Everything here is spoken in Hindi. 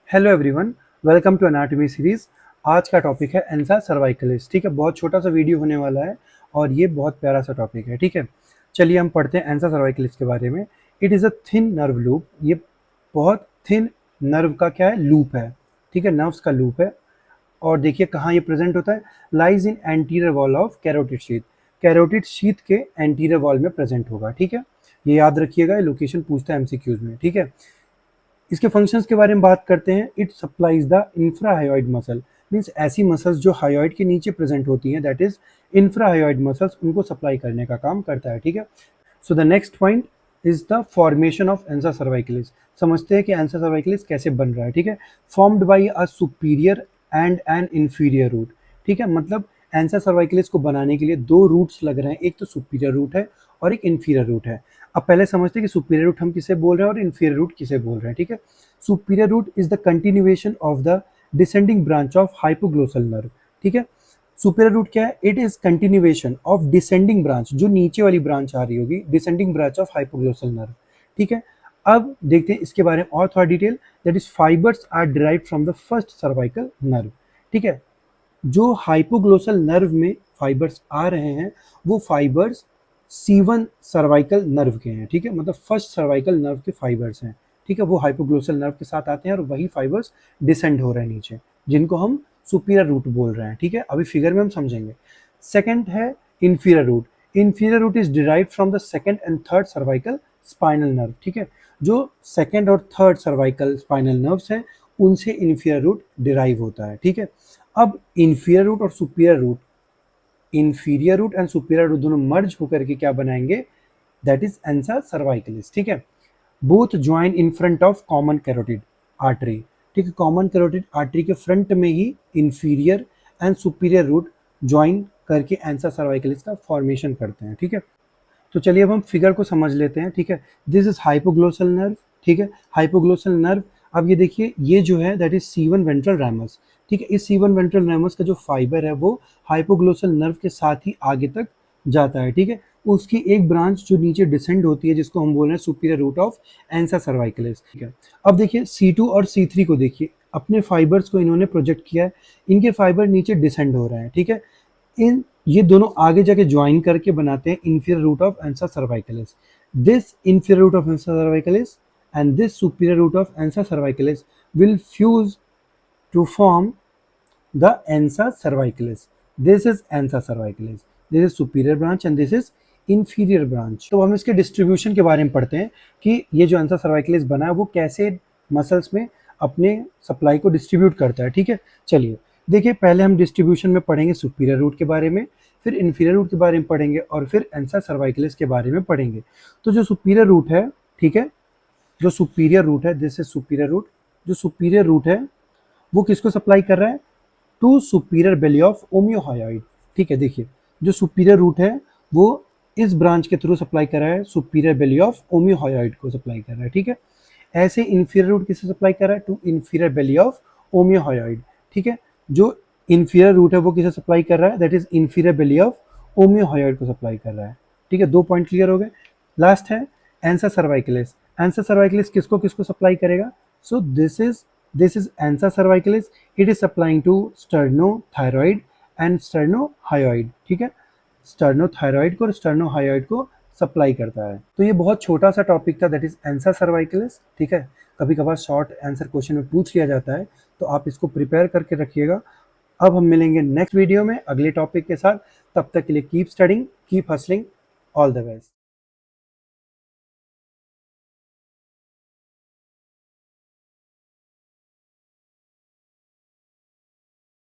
Hello everyone, welcome to anatomy series. आज का टॉपिक है एंसा सर्वाइकलिस। ठीक है, बहुत छोटा सा वीडियो होने वाला है और ये बहुत प्यारा सा टॉपिक है। ठीक है, चलिए हम पढ़ते हैं एंसा सर्वाइकलिस के बारे में। It is a thin nerve loop. ये बहुत थिन नर्व का क्या है, लूप है। ठीक है, नर्व्स का लूप है। और देखिए कहाँ ये प्रेजेंट होता है, lies in anterior wall of carotid sheath. Carotid sheath के एंटीरियर वॉल में प्रेजेंट होगा। ठीक है, ये याद रखिएगा, ये लोकेशन पूछता है एमसीक्यूज में। ठीक है, इसके फंक्शंस के बारे में बात करते हैं। It supplies the infrahyoid muscle, means ऐसी मसल्स जो हायोइड के नीचे प्रेजेंट होती हैं, दैट इज इंफ्राहायोइड मसल्स, उनको सप्लाई करने का काम करता है। ठीक है, so the next point is the formation of ansa cervicalis. समझते हैं कि एंसा सर्वाइकलिस कैसे बन रहा है। ठीक है, formed by a superior and an inferior root. ठीक है, मतलब एंसा सर्वाइकलिस को बनाने के लिए दो रूट्स लग रहे हैं, एक तो सुपीरियर रूट है और एक इंफीरियर रूट है। अब पहले समझते हैं कि सुपीरियर रूट हम किसे बोल रहे हैं और इंफीरियर रूट किसे बोल रहे हैं। ठीक है, superior root is the continuation of the descending branch of hypoglossal nerve. ठीक है, सुपीरियर रूट क्या है, it is continuation of descending branch, जो नीचे वाली ब्रांच आ रही होगी, descending branch of hypoglossal nerve. ठीक है, अब देखते हैं इसके बारे में और थोड़ा detail. That is fibres are derived from the first cervical nerve. ठीक है, जो हाइपोग्लोसल नर्व में फाइबर्स आ रहे हैं वो फाइबर्स C1 सर्वाइकल नर्व के हैं। ठीक है, मतलब फर्स्ट सर्वाइकल नर्व के फाइबर्स हैं। ठीक है, वो हाइपोग्लोसल नर्व के साथ आते हैं और वही फाइबर्स डिसेंड हो रहे हैं नीचे, जिनको हम सुपीरियर रूट बोल रहे हैं। ठीक है, अभी फिगर में हम समझेंगे। सेकंड है inferior root. Inferior root is derived from the second and third cervical spinal nerve. ठीक है, जो सेकंड और थर्ड सर्वाइकल स्पाइनल नर्व्स हैं उनसे इंफीरियर रूट डिराइव होता है। ठीक है, अब इंफीरियर रूट और superior root, inferior root and superior root दोनों मर्ज होकर के क्या बनाएंगे, दैट इज एंसा सर्वाइकलिस। ठीक है, both join in front of common carotid artery. ठीक है, कॉमन कैरोटिड आर्टरी के फ्रंट में ही inferior and superior root join करके एंसा सर्वाइकलिस का फॉर्मेशन करते हैं। ठीक है, तो चलिए अब हम फिगर को समझ लेते हैं। ठीक है, दिस इज हाइपोग्लोसल नर्व। ठीक है, हाइपोग्लोसल नर्व, अब ये देखिए ये जो है that is C1 ventral ramus. ठीक है, इस C1 वेंट्रल रैमस का जो फाइबर है वो हाइपोग्लोसल नर्व के साथ ही आगे तक जाता है। ठीक है, उसकी एक ब्रांच जो नीचे डिसेंड होती है जिसको हम बोल रहे हैं superior root of ansa cervicalis. ठीक है, अब देखिए C2 और C3 को देखिए, अपने फाइबर्स को इन्होंने प्रोजेक्ट किया है, इनके फाइबर नीचे डिसेंड हो रहे हैं। ठीक है, इन ये दोनों आगे जाके ज्वाइन करके बनाते हैं inferior root of ansa cervicalis. This inferior root of ansa cervicalis and this superior root of ansa cervicalis will fuse to form the ansa cervicalis. This is ansa cervicalis, this is superior branch and this is inferior branch। तो हम इसके डिस्ट्रीब्यूशन के बारे में पढ़ते हैं कि ये जो ansa cervicalis बना है वो कैसे मसल्स में अपने सप्लाई को डिस्ट्रीब्यूट करता है। ठीक है, चलिए देखिए, पहले हम डिस्ट्रीब्यूशन में पढ़ेंगे सुपीरियर रूट के बारे में, फिर इंफीरियर रूट के बारे में पढ़ेंगे और फिर एंसा सर्वाइकलिस के बारे में पढ़ेंगे। तो जो सुपीरियर रूट है, ठीक है, जो सुपीरियर रूट है, दिस इज सुपीरियर रूट। जो सुपीरियर रूट है वो किसको सप्लाई कर रहा है, टू सुपीरियर बेली ऑफ ओमियोहायोइड। ठीक है, देखिए जो सुपीरियर रूट है वो इस ब्रांच के थ्रू सप्लाई कर रहा है, सुपीरियर बेली ऑफ ओमियोहायोइड को सप्लाई कर रहा है। ठीक है, ऐसे इंफीरियर रूट किसे सप्लाई कर रहा है, टू इंफीरियर बेली ऑफ ओमियोहायोइड। ठीक है, जो इंफीरियर रूट है वो किसे सप्लाई कर रहा है, that is inferior belly of omohyoid को सप्लाई कर रहा है। ठीक है, दो पॉइंट क्लियर हो गए। लास्ट है एंसा सर्वाइकलिस। एंसा सर्वाइकलिस किसको किसको सप्लाई करेगा, so this is ansa cervicalis. It is supplying to sternothyroid and sternohyoid. ठीक है, स्टर्नोथायरॉइड को और स्टर्नोहायोइड को सप्लाई करता है। तो ये बहुत छोटा सा टॉपिक था, दैट इज एंसा सर्वाइकलिस। ठीक है, कभी कभार शॉर्ट आंसर क्वेश्चन में पूछ लिया जाता है, तो आप इसको प्रिपेयर करके रखिएगा। अब हम मिलेंगे नेक्स्ट वीडियो में अगले टॉपिक के साथ। तब तक के लिए keep studying, keep hustling, all the best.